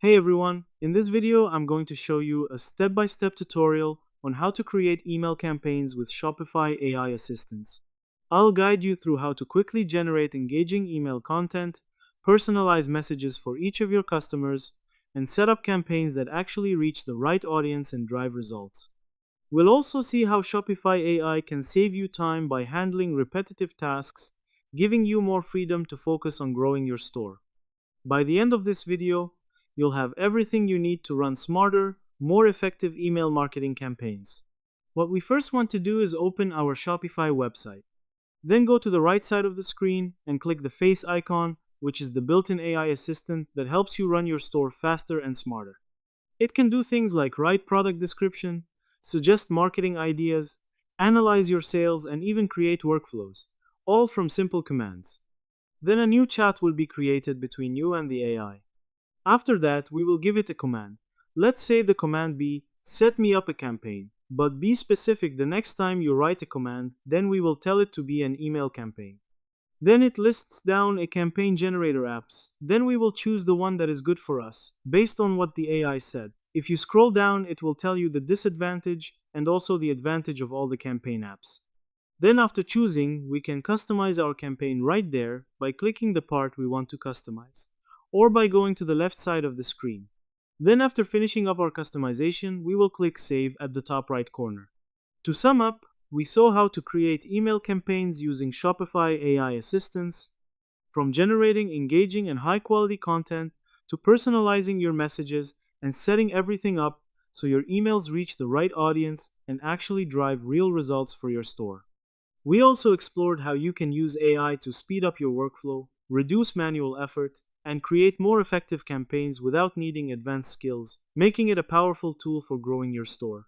Hey everyone, in this video I'm going to show you a step-by-step tutorial on how to create email campaigns with Shopify AI assistants. I'll guide you through how to quickly generate engaging email content, personalize messages for each of your customers, and set up campaigns that actually reach the right audience and drive results. We'll also see how Shopify AI can save you time by handling repetitive tasks, giving you more freedom to focus on growing your store. By the end of this video, you'll have everything you need to run smarter, more effective email marketing campaigns. What we first want to do is open our Shopify website. Then go to the right side of the screen and click the face icon, which is the built-in AI assistant that helps you run your store faster and smarter. It can do things like write product description, suggest marketing ideas, analyze your sales, and even create workflows, all from simple commands. Then a new chat will be created between you and the AI. After that, we will give it a command. Let's say the command be, set me up a campaign, but be specific the next time you write a command, then we will tell it to be an email campaign. Then it lists down a campaign generator apps. Then we will choose the one that is good for us, based on what the AI said. If you scroll down, it will tell you the disadvantage and also the advantage of all the campaign apps. Then after choosing, we can customize our campaign right there by clicking the part we want to customize, or by going to the left side of the screen. Then after finishing up our customization, we will click Save at the top right corner. To sum up, we saw how to create email campaigns using Shopify AI assistants, from generating engaging and high-quality content to personalizing your messages and setting everything up so your emails reach the right audience and actually drive real results for your store. We also explored how you can use AI to speed up your workflow, reduce manual effort, and create more effective campaigns without needing advanced skills, making it a powerful tool for growing your store.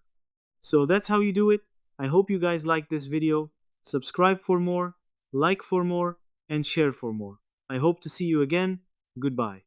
So that's how you do it. I hope you guys liked this video. Subscribe for more, like for more, and share for more. I hope to see you again. Goodbye.